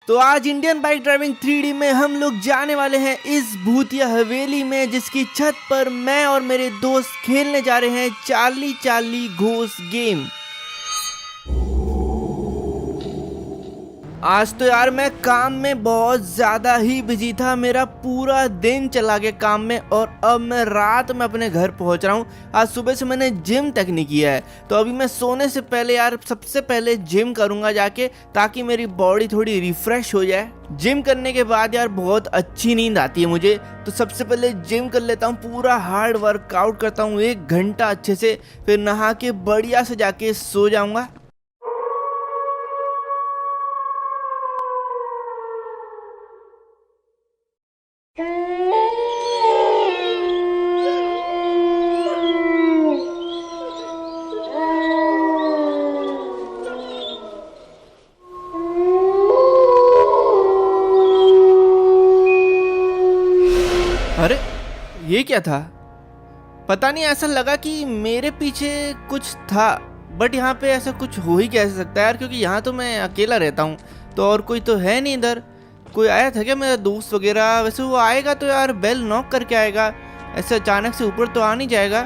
तो आज Indian bike driving 3D में हम लोग जाने वाले हैं इस भूतिया हवेली में, जिसकी छत पर मैं और मेरे दोस्त खेलने जा रहे हैं चार्ली चार्ली घोस्ट गेम। आज तो यार मैं काम में बहुत ज़्यादा ही बिजी था, मेरा पूरा दिन चला गया काम में और अब मैं रात में अपने घर पहुंच रहा हूं। आज सुबह से मैंने जिम तक नहीं किया है, तो अभी मैं सोने से पहले यार सबसे पहले जिम करूंगा जाके, ताकि मेरी बॉडी थोड़ी रिफ्रेश हो जाए। जिम करने के बाद यार बहुत अच्छी नींद आती है मुझे, तो सबसे पहले जिम कर लेता हूँ, पूरा हार्ड वर्कआउट करता हूँ 1 घंटा अच्छे से, फिर नहा के बढ़िया से जाके सो जाऊँगा। अरे ये क्या था? पता नहीं, ऐसा लगा कि मेरे पीछे कुछ था, बट यहाँ पे ऐसा कुछ हो ही कैसे सकता है यार, क्योंकि यहाँ तो मैं अकेला रहता हूँ, तो और कोई तो है नहीं इधर। कोई आया था क्या मेरा दोस्त वगैरह? वैसे वो आएगा तो यार बेल नॉक करके आएगा, ऐसे अचानक से ऊपर तो आ नहीं जाएगा।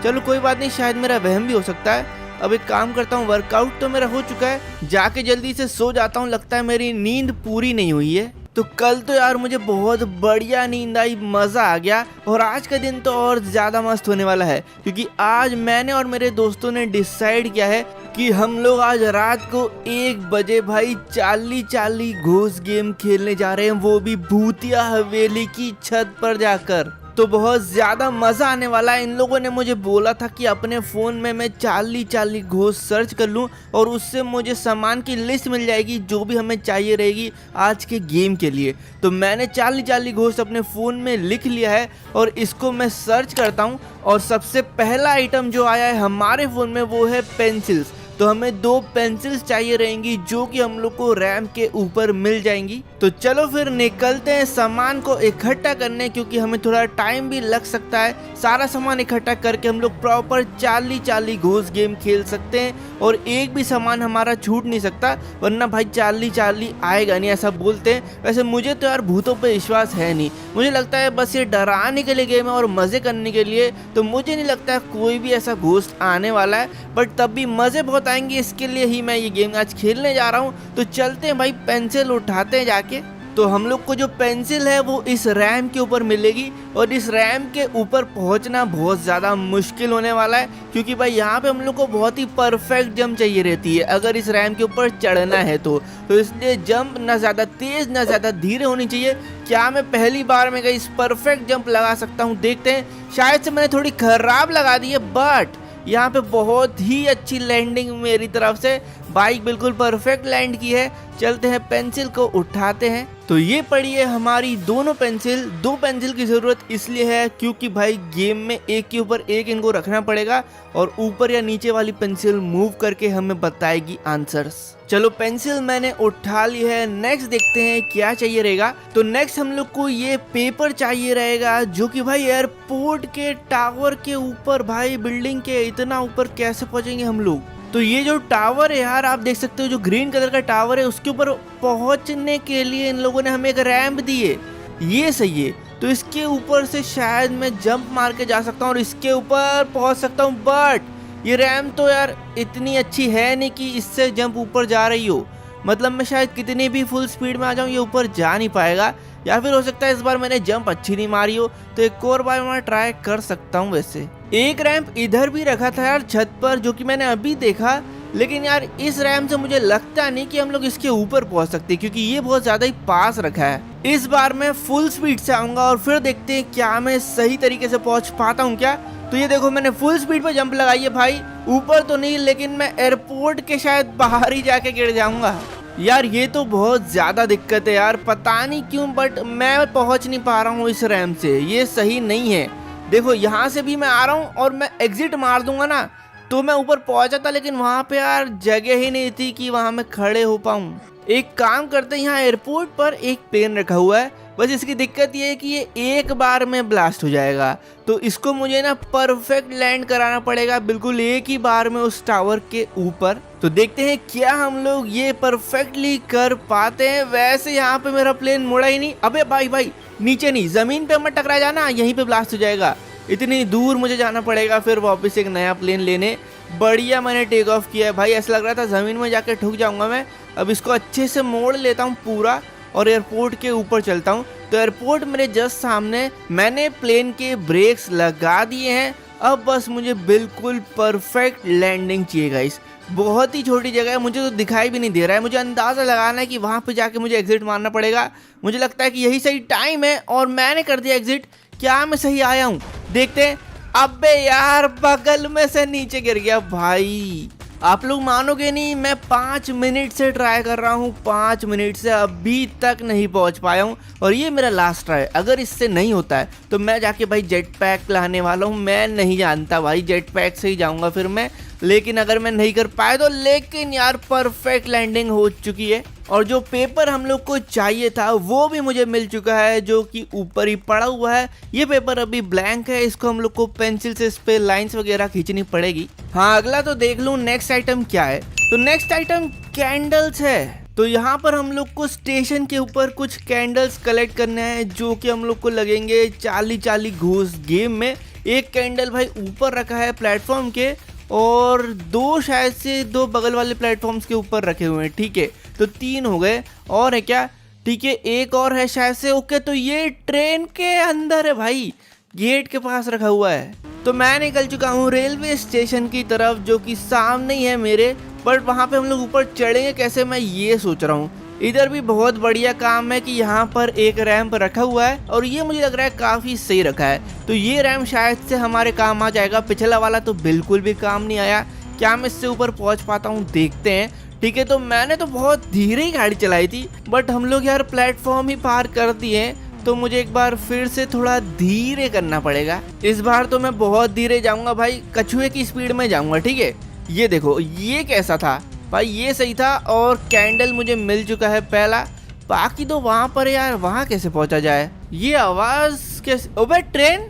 चलो कोई बात नहीं, शायद मेरा वहम भी हो सकता है। अब एक काम करता हूँ, वर्कआउट तो मेरा हो चुका है, जाके जल्दी से सो जाता हूँ, लगता है मेरी नींद पूरी नहीं हुई है। तो कल तो यार मुझे बहुत बढ़िया नींद आई, मज़ा आ गया, और आज का दिन तो और ज़्यादा मस्त होने वाला है, क्योंकि आज मैंने और मेरे दोस्तों ने डिसाइड किया है कि हम लोग आज रात को 1 बजे भाई चार्ली चार्ली घोस्ट गेम खेलने जा रहे हैं, वो भी भूतिया हवेली की छत पर जाकर। तो बहुत ज़्यादा मज़ा आने वाला है। इन लोगों ने मुझे बोला था कि अपने फ़ोन में मैं चार्ली चार्ली घोस्ट सर्च कर लूं, और उससे मुझे सामान की लिस्ट मिल जाएगी जो भी हमें चाहिए रहेगी आज के गेम के लिए। तो मैंने चार्ली चार्ली घोस्ट अपने फ़ोन में लिख लिया है, और इसको मैं सर्च करता हूं, और सबसे पहला आइटम जो आया है हमारे फ़ोन में वो है पेंसिल्स। तो हमें 2 पेंसिल्स चाहिए रहेंगी, जो कि हम लोग को रैम के ऊपर मिल जाएंगी। तो चलो फिर निकलते हैं सामान को इकट्ठा करने, क्योंकि हमें थोड़ा टाइम भी लग सकता है। सारा सामान इकट्ठा करके हम लोग proper Charlie Charlie ghost game खेल सकते हैं, और एक भी सामान हमारा छूट नहीं सकता, वरना भाई चार्ली चार्ली आएगा नहीं, ऐसा बोलते हैं। वैसे मुझे तो यार भूतों पे विश्वास है नहीं, मुझे लगता है बस ये डराने के लिए गेम है और मज़े करने के लिए, तो मुझे नहीं लगता है कोई भी ऐसा घोस्ट आने वाला है। बट तब भी मज़े बहुत आएंगे, इसके लिए ही मैं ये गेम आज खेलने जा रहा हूँ। तो चलते हैं भाई, पेंसिल उठाते हैं जाके। तो हम लोग को जो पेंसिल है वो इस रैम के ऊपर मिलेगी, और इस रैम के ऊपर पहुंचना बहुत ज़्यादा मुश्किल होने वाला है, क्योंकि भाई यहाँ पे हम लोग को बहुत ही परफेक्ट जंप चाहिए रहती है अगर इस रैम के ऊपर चढ़ना है तो इसलिए जंप ना ज़्यादा तेज़ ना ज़्यादा धीरे होनी चाहिए। क्या मैं पहली बार में इस परफेक्ट जंप लगा सकता हूँ? देखते हैं। शायद से मैंने थोड़ी खराब लगा दी है, बट यहाँ पे बहुत ही अच्छी लैंडिंग मेरी तरफ से, बाइक बिल्कुल परफेक्ट लैंड की है। चलते हैं, पेंसिल को उठाते हैं। तो ये पड़ी है हमारी दोनों पेंसिल। 2 पेंसिल की ज़रूरत इसलिए है क्योंकि भाई गेम में एक के ऊपर एक इनको रखना पड़ेगा, और ऊपर या नीचे वाली पेंसिल मूव करके हमें बताएगी आंसर्स। चलो पेंसिल मैंने उठा ली है, नेक्स्ट देखते हैं क्या चाहिए रहेगा। तो नेक्स्ट हम लोग को ये पेपर चाहिए रहेगा, जो कि भाई एयरपोर्ट के टावर के ऊपर, भाई बिल्डिंग के इतना ऊपर कैसे पहुंचेंगे हम लोग? तो ये जो टावर है यार, आप देख सकते हो, जो ग्रीन कलर का टावर है, उसके ऊपर पहुंचने के लिए इन लोगों ने हमें एक रैंप दी है। ये सही है, तो इसके ऊपर से शायद मैं जंप मार के जा सकता हूँ और इसके ऊपर पहुंच सकता हूँ। बट ये रैंप तो यार इतनी अच्छी है नहीं कि इससे जंप ऊपर जा रही हो, मतलब मैं शायद कितनी भी फुल स्पीड में आ जाऊँ ये ऊपर जा नहीं पाएगा, या फिर हो सकता है इस बार मैंने जंप अच्छी नहीं मारी हो, तो एक और बार मैं ट्राई कर सकता हूँ। वैसे एक रैंप इधर भी रखा था यार छत पर, जो कि मैंने अभी देखा, लेकिन यार इस रैंप से मुझे लगता नहीं कि हम लोग इसके ऊपर पहुंच सकते, क्योंकि ये बहुत ज्यादा ही पास रखा है। इस बार मैं फुल स्पीड से आऊंगा और फिर देखते हैं क्या मैं सही तरीके से पहुंच पाता हूँ क्या। तो ये देखो, मैंने फुल स्पीड पे जंप लगाई है भाई, ऊपर तो नहीं, लेकिन मैं एयरपोर्ट के शायद बाहर ही जाके गिर जाऊंगा। यार ये तो बहुत ज़्यादा दिक्कत है यार, पता नहीं क्यों, बट मैं पहुंच नहीं पा रहा हूँ इस रैंप से, ये सही नहीं है। देखो यहाँ से भी मैं आ रहा हूँ, और मैं एग्जिट मार दूंगा ना, तो मैं ऊपर पहुंचा था, लेकिन वहां पे यार जगह ही नहीं थी कि वहां मैं खड़े हो पाऊं। एक काम करते हैं, यहाँ एयरपोर्ट पर एक प्लेन रखा हुआ है, बस इसकी दिक्कत ये है कि ये एक बार में ब्लास्ट हो जाएगा। तो इसको मुझे ना परफेक्ट लैंड कराना पड़ेगा, बिल्कुल एक ही बार में उस टावर के ऊपर। तो देखते हैं क्या हम लोग ये परफेक्टली कर पाते हैं। वैसे यहाँ पे मेरा प्लेन मुड़ा ही नहीं। अबे भाई नीचे नहीं, जमीन पे मत टकरा जाना, यहीं पे ब्लास्ट हो जाएगा। इतनी दूर मुझे जाना पड़ेगा फिर वापस एक नया प्लेन लेने। बढ़िया मैंने टेक ऑफ किया है भाई, ऐसा लग रहा था ज़मीन में जाके ठुक जाऊंगा मैं। अब इसको अच्छे से मोड़ लेता हूँ पूरा और एयरपोर्ट के ऊपर चलता हूँ। तो एयरपोर्ट मेरे जस्ट सामने, मैंने प्लेन के ब्रेक्स लगा दिए हैं। अब बस मुझे बिल्कुल परफेक्ट लैंडिंग चाहिए गाइस। बहुत ही छोटी जगह है, मुझे तो दिखाई भी नहीं दे रहा है। मुझे अंदाज़ा लगाना है कि वहाँ पे जाके मुझे एग्जिट मारना पड़ेगा। मुझे लगता है कि यही सही टाइम है और मैंने कर दिया एग्जिट। क्या मैं सही आया हूँ? देखते हैं। अबे यार बगल में से नीचे गिर गया भाई। आप लोग मानोगे नहीं, मैं 5 मिनट से ट्राई कर रहा हूँ, 5 मिनट से अभी तक नहीं पहुँच पाया हूँ और ये मेरा लास्ट ट्राई। अगर इससे नहीं होता है तो मैं जाके भाई जेट पैक लाने वाला हूँ। मैं नहीं जानता भाई, जेट पैक से ही जाऊँगा फिर मैं। लेकिन अगर मैं नहीं कर पाया तो, लेकिन यार परफेक्ट लैंडिंग हो चुकी है और जो पेपर हम लोग को चाहिए था वो भी मुझे मिल चुका है, जो कि ऊपर ही पड़ा हुआ है। ये पेपर अभी ब्लैंक है, इसको हम लोग को पेंसिल से इस पे लाइंस वगैरह खींचनी पड़ेगी। हाँ अगला तो देख लूँ नेक्स्ट आइटम क्या है। तो नेक्स्ट आइटम कैंडल्स है। तो यहाँ पर हम लोग को स्टेशन के ऊपर कुछ कैंडल्स कलेक्ट करने हैं, जो कि हम लोग को लगेंगे 40 घूस गेम में। एक कैंडल भाई ऊपर रखा है प्लेटफॉर्म के और दो शायद से दो बगल वाले प्लेटफॉर्म्स के ऊपर रखे हुए हैं। ठीक है, तो 3 हो गए। और है क्या? ठीक है, एक और है शायद से। ओके, तो ये ट्रेन के अंदर है भाई, गेट के पास रखा हुआ है। तो मैं निकल चुका हूँ रेलवे स्टेशन की तरफ, जो कि सामने ही है मेरे। बट वहाँ पे हम लोग ऊपर चढ़ेंगे कैसे, मैं ये सोच रहा हूँ। इधर भी बहुत बढ़िया काम है कि यहाँ पर एक रैंप रखा हुआ है और ये मुझे लग रहा है काफ़ी सही रखा है। तो ये रैंप शायद से हमारे काम आ जाएगा। पिछला वाला तो बिल्कुल भी काम नहीं आया। क्या मैं इससे ऊपर पहुँच पाता हूँ? देखते हैं। ठीक है, तो मैंने तो बहुत धीरे ही गाड़ी चलाई थी, बट हम लोग यार प्लेटफॉर्म ही पार कर दिए, तो मुझे एक बार फिर से थोड़ा धीरे करना पड़ेगा। इस बार तो मैं बहुत धीरे जाऊँगा भाई, कछुए की स्पीड में जाऊँगा। ठीक है, ये देखो, ये कैसा था भाई, ये सही था। और कैंडल मुझे मिल चुका है पहला। बाकी तो वहाँ पर यार, वहाँ कैसे पहुँचा जाए? ये आवाज़ कैसे? अबे ट्रेन!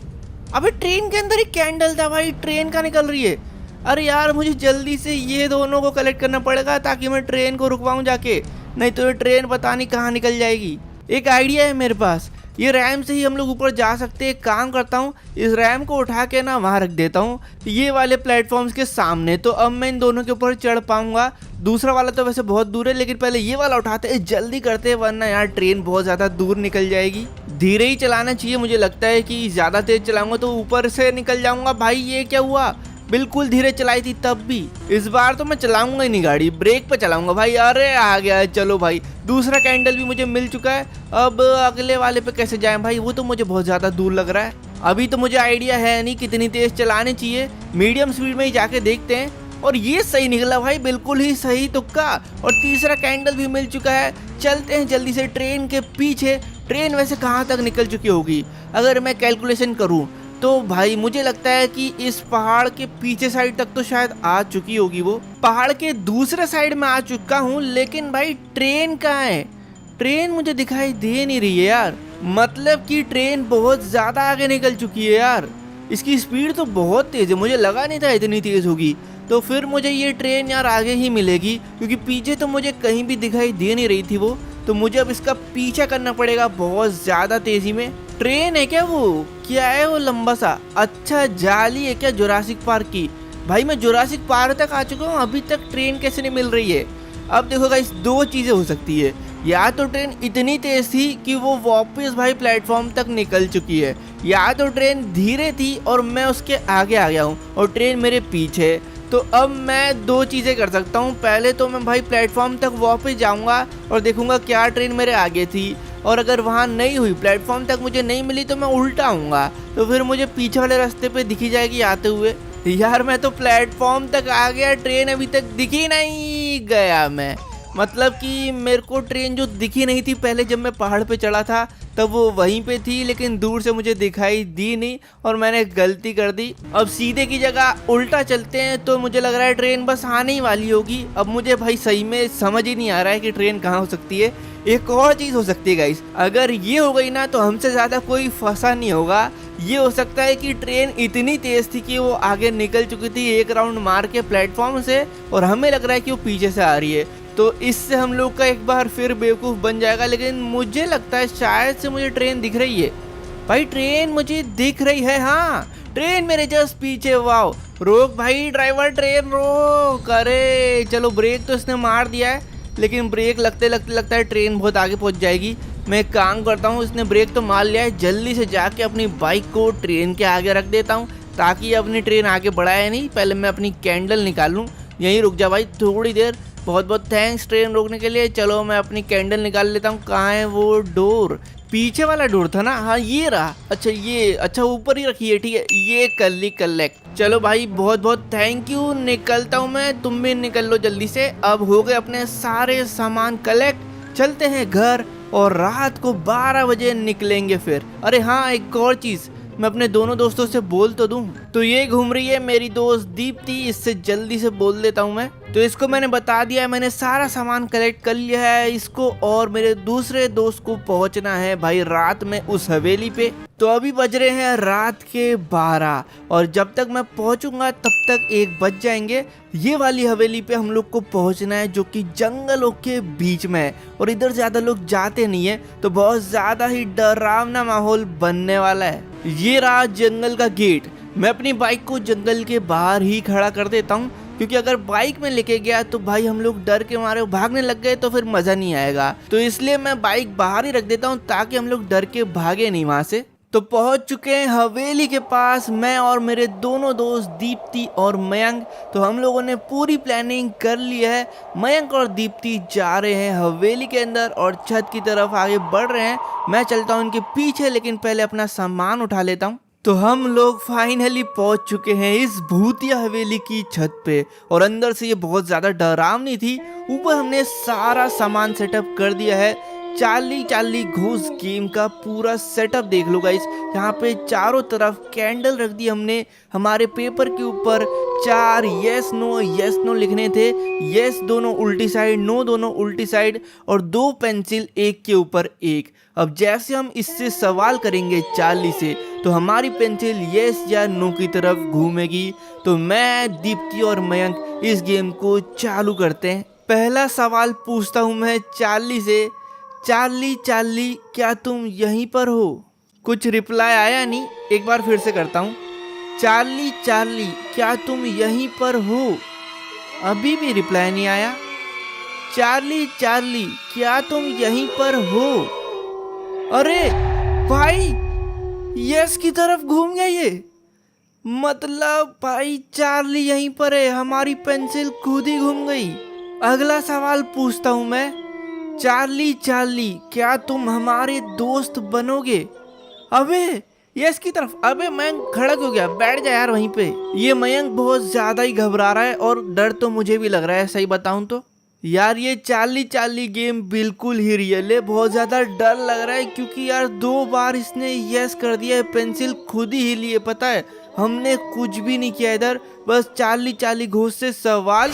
अबे ट्रेन के अंदर ही कैंडल था भाई, ट्रेन का निकल रही है। अरे यार मुझे जल्दी से ये दोनों को कलेक्ट करना पड़ेगा ताकि मैं ट्रेन को रुकवाऊँ जाके, नहीं तो ये ट्रेन पता नहीं कहाँ निकल जाएगी। एक आइडिया है मेरे पास, ये रैम से ही हम लोग ऊपर जा सकते हैं। काम करता हूँ, इस रैम को उठा के ना वहाँ रख देता हूँ, ये वाले प्लेटफॉर्म्स के सामने। तो अब मैं इन दोनों के ऊपर चढ़ पाऊंगा। दूसरा वाला तो वैसे बहुत दूर है, लेकिन पहले ये वाला उठाते हैं, जल्दी करते हैं, वरना यार ट्रेन बहुत ज़्यादा दूर निकल जाएगी। धीरे ही चलाना चाहिए, मुझे लगता है कि ज़्यादा तेज चलाऊंगा तो ऊपर से निकल जाऊंगा। भाई ये क्या हुआ? बिल्कुल धीरे चलाई थी तब भी। इस बार तो मैं चलाऊंगा ही नहीं गाड़ी, ब्रेक पे चलाऊंगा भाई। अरे आ गया, चलो भाई। दूसरा कैंडल भी मुझे मिल चुका है। अब अगले वाले पे कैसे जाएं भाई, वो तो मुझे बहुत ज़्यादा दूर लग रहा है। अभी तो मुझे आइडिया है नहीं कितनी तेज चलानी चाहिए, मीडियम स्पीड में ही जाके देखते हैं। और ये सही निकला भाई, बिल्कुल ही सही तुक्का। और तीसरा कैंडल भी मिल चुका है। चलते हैं जल्दी से ट्रेन के पीछे। ट्रेन वैसे कहाँ तक निकल चुकी होगी अगर मैं कैलकुलेशन करूँ तो भाई मुझे लगता है कि इस पहाड़ के पीछे साइड तक तो शायद आ चुकी होगी। वो पहाड़ के दूसरे साइड में आ चुका हूँ, लेकिन भाई ट्रेन कहाँ है? ट्रेन मुझे दिखाई दे नहीं रही है यार। मतलब कि ट्रेन बहुत ज़्यादा आगे निकल चुकी है यार। इसकी स्पीड तो बहुत तेज़ है, मुझे लगा नहीं था इतनी तेज़ होगी। तो फिर मुझे ये ट्रेन यार आगे ही मिलेगी, क्योंकि पीछे तो मुझे कहीं भी दिखाई दे नहीं रही थी वो। तो मुझे अब इसका पीछा करना पड़ेगा बहुत ज़्यादा तेज़ी में। ट्रेन है क्या वो? क्या है वो लंबा सा? अच्छा जाली है क्या जुरासिक पार्क की? भाई मैं जुरासिक पार्क तक आ चुका हूँ, अभी तक ट्रेन कैसे नहीं मिल रही है? अब देखो गाइस, 2 चीज़ें हो सकती है। या तो ट्रेन इतनी तेज़ थी कि वो वापस भाई प्लेटफॉर्म तक निकल चुकी है, या तो ट्रेन धीरे थी और मैं उसके आगे आ गया हूँ और ट्रेन मेरे पीछे। तो अब मैं 2 चीज़ें कर सकता हूँ। पहले तो मैं भाई प्लेटफॉर्म तक वापस जाऊँगा और देखूँगा क्या ट्रेन मेरे आगे थी, और अगर वहाँ नहीं हुई, प्लेटफॉर्म तक मुझे नहीं मिली, तो मैं उल्टा आऊँगा। तो फिर मुझे पीछे वाले रास्ते पे दिखी जाएगी आते हुए। यार मैं तो प्लेटफॉर्म तक आ गया, ट्रेन अभी तक दिखी नहीं। गया मैं। मतलब कि मेरे को ट्रेन जो दिखी नहीं थी पहले जब मैं पहाड़ पे चढ़ा था, तब वो वहीं पे थी, लेकिन दूर से मुझे दिखाई दी नहीं और मैंने गलती कर दी। अब सीधे की जगह उल्टा चलते हैं तो मुझे लग रहा है ट्रेन बस आने ही वाली होगी। अब मुझे भाई सही में समझ ही नहीं आ रहा है कि ट्रेन कहाँ हो सकती है। एक और चीज हो सकती है गाइस, अगर ये हो गई ना तो हमसे ज्यादा कोई फंसा नहीं होगा। ये हो सकता है कि ट्रेन इतनी तेज थी कि वो आगे निकल चुकी थी एक राउंड मार के प्लेटफॉर्म से, और हमें लग रहा है कि वो पीछे से आ रही है। तो इससे हम लोग का एक बार फिर बेवकूफ बन जाएगा। लेकिन मुझे लगता है शायद से मुझे ट्रेन दिख रही है। भाई ट्रेन मुझे दिख रही है, हाँ ट्रेन मेरे जस्ट पीछे। वाओ, रोक भाई ड्राइवर, ट्रेन रोक। अरे चलो, ब्रेक तो इसने मार दिया है, लेकिन ब्रेक लगते लगते लगता है ट्रेन बहुत आगे पहुंच जाएगी। मैं एक काम करता हूँ, इसने ब्रेक तो मार लिया है, जल्दी से जाके अपनी बाइक को ट्रेन के आगे रख देता हूँ ताकि अपनी ट्रेन आगे बढ़ाए नहीं। पहले मैं अपनी कैंडल निकाल लूँ। यहीं रुक जा भाई थोड़ी देर। बहुत बहुत थैंक्स ट्रेन रोकने के लिए। चलो मैं अपनी कैंडल निकाल लेता हूँ। कहाँ है वो डोर? पीछे वाला डोर था ना, हाँ ये रहा। अच्छा ये, अच्छा ऊपर ही रखी है, ठीक है। ये कर ली कलेक्ट। चलो भाई बहुत बहुत थैंक यू, निकलता हूँ मैं, तुम भी निकल लो जल्दी से। अब हो गए अपने सारे सामान कलेक्ट, चलते हैं घर और रात को 12 बजे निकलेंगे फिर। अरे हाँ एक और चीज, मैं अपने दोनों दोस्तों से बोल तो दूं। तो ये घूम रही है मेरी दोस्त दीप्ति, इससे जल्दी से बोल देता हूँ मैं। तो इसको मैंने बता दिया है, मैंने सारा सामान कलेक्ट कर लिया है। इसको और मेरे दूसरे दोस्त को पहुंचना है भाई रात में उस हवेली पे। तो अभी बज रहे हैं रात के 12 और जब तक मैं पहुंचूंगा तब तक 1 बज जाएंगे। ये वाली हवेली पे हम लोग को पहुंचना है जो कि जंगलों के बीच में है और इधर ज्यादा लोग जाते नहीं है, तो बहुत ज्यादा ही डरावना माहौल बनने वाला है। ये रहा जंगल का गेट। मैं अपनी बाइक को जंगल के बाहर ही खड़ा कर देता हूँ, क्योंकि अगर बाइक में लेके गया तो भाई हम लोग डर के मारे भागने लग गए तो फिर मजा नहीं आएगा। तो इसलिए मैं बाइक बाहर ही रख देता हूँ ताकि हम लोग डर के भागे नहीं वहां से। तो पहुंच चुके हैं हवेली के पास, मैं और मेरे दोनों दोस्त दीप्ति और मयंक। तो हम लोगों ने पूरी प्लानिंग कर ली है। मयंक और दीप्ति जा रहे हैं हवेली के अंदर और छत की तरफ आगे बढ़ रहे हैं। मैं चलता हूं उनके पीछे, लेकिन पहले अपना सामान उठा लेता हूं। तो हम लोग फाइनली पहुंच चुके हैं इस भूतिया हवेली की छत पे और अंदर से ये बहुत ज्यादा डरावनी थी। ऊपर हमने सारा सामान सेटअप कर दिया है। चार्ली घोस्ट गेम का पूरा सेटअप देख लो गाइस। यहाँ पे चारों तरफ कैंडल रख दी हमने। हमारे पेपर के ऊपर 4 यस नो लिखने थे। यस दोनों उल्टी साइड, नो दोनों उल्टी साइड, और 2 पेंसिल एक के ऊपर एक। अब जैसे हम इससे सवाल करेंगे चार्ली से तो हमारी पेंसिल यस या नो की तरफ घूमेगी। तो मैं, दीप्ति और मयंक इस गेम को चालू करते हैं। पहला सवाल पूछता हूँ मैं चार्ली से। चार्ली क्या तुम यहीं पर हो? कुछ रिप्लाई आया नहीं, एक बार फिर से करता हूँ। चार्ली क्या तुम यहीं पर हो? अभी भी रिप्लाई नहीं आया। चार्ली क्या तुम यहीं पर हो? अरे भाई यस की तरफ घूम गया ये। मतलब भाई चार्ली यहीं पर है, हमारी पेंसिल खुद ही घूम गई। अगला सवाल पूछता हूँ मैं। चार्ली क्या तुम हमारे दोस्त बनोगे? अबे यस की तरफ। अबे मयंक खड़ा क्यों गया? बैठ जा यार वहीं पे। ये मयंक बहुत ज्यादा ही घबरा रहा है और डर तो मुझे भी लग रहा है, सही बताऊं तो। यार ये चार्ली गेम बिल्कुल ही रियल है। बहुत ज्यादा डर लग रहा है क्योंकि यार 2 बार इसने यस कर दिया है, पेंसिल खुद ही हिली है। पता है हमने कुछ भी नहीं किया इधर, बस चार्ली घोस्ट से सवाल।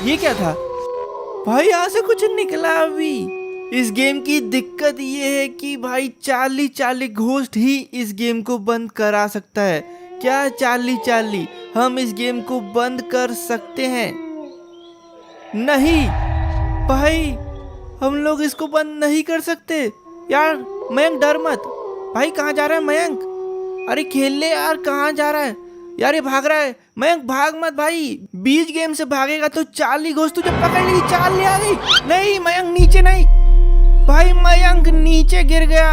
ये क्या था भाई? यहाँ से कुछ निकला अभी। इस गेम की दिक्कत ये है कि भाई चार्ली घोस्ट ही इस गेम को बंद करा सकता है। क्या चार्ली हम इस गेम को बंद कर सकते हैं? नहीं भाई, हम लोग इसको बंद नहीं कर सकते। यार मयंक डर मत। भाई कहाँ जा रहा है मयंक? अरे खेल ले यार, कहाँ जा रहा है यार? ये भाग रहा है। मयंक भाग मत भाई, बीच गेम से भागेगा तो चार्ली घोस्ट तुझे पकड़ लेगी। चार्ली आ गई। नहीं मयंक नीचे नहीं। भाई मयंक नीचे गिर गया।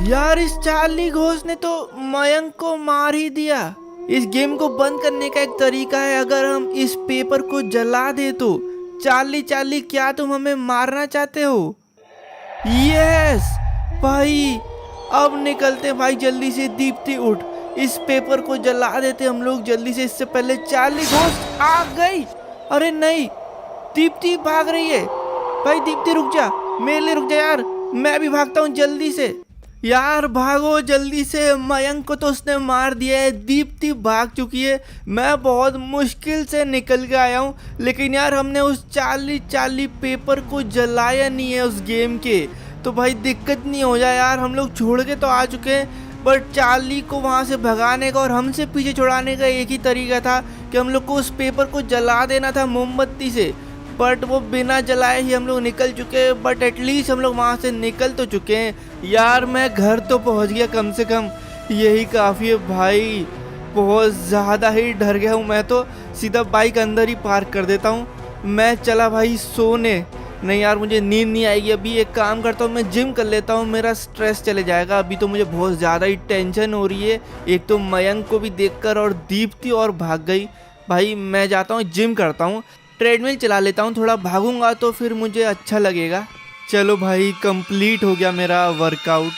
यार इस चार्ली घोस्ट ने तो मयंक को मार ही दिया। इस गेम को बंद करने का एक तरीका है, अगर हम इस पेपर को जला दे तो। चार्ली क्या तुम हमें मारना चाहते हो? यस भाई, अब निकलते भाई जल्दी से। दीप्ति उठ, इस पेपर को जला देते हम लोग जल्दी से, इससे पहले चार्ली घोस्ट आ गई। अरे नहीं, दीप्ति भाग रही है। भाई दीप्ति रुक जा, मेरे लिए रुक जा यार, मैं भी भागता हूँ जल्दी से। यार भागो जल्दी से, मयंक को तो उसने मार दिया है, दीप्ति भाग चुकी है, मैं बहुत मुश्किल से निकल के आया हूँ। लेकिन यार हमने उस चार्ली पेपर को जलाया नहीं है उस गेम के, तो भाई दिक्कत नहीं हो जाए यार। हम लोग छोड़ के तो आ चुके हैं, बट चार्ली को वहाँ से भगाने का और हमसे पीछे छुड़ाने का एक ही तरीका था कि हम लोग को उस पेपर को जला देना था मोमबत्ती से। बट वो बिना जलाए ही हम लोग निकल चुके हैं, बट एटलीस्ट हम लोग वहाँ से निकल तो चुके हैं। यार मैं घर तो पहुँच गया कम से कम, यही काफ़ी है भाई। बहुत ज़्यादा ही डर गया हूँ मैं तो, सीधा बाइक अंदर ही पार्क कर देता हूँ। मैं चला भाई सोने। नहीं यार मुझे नींद नहीं आएगी अभी, एक काम करता हूँ मैं जिम कर लेता हूँ, मेरा स्ट्रेस चले जाएगा। अभी तो मुझे बहुत ज़्यादा ही टेंशन हो रही है, एक तो मयंक को भी देखकर और दीप्ति और भाग गई। भाई मैं जाता हूँ जिम करता हूँ, ट्रेडमिल चला लेता हूँ, थोड़ा भागूंगा तो फिर मुझे अच्छा लगेगा। चलो भाई कंप्लीट हो गया मेरा वर्कआउट।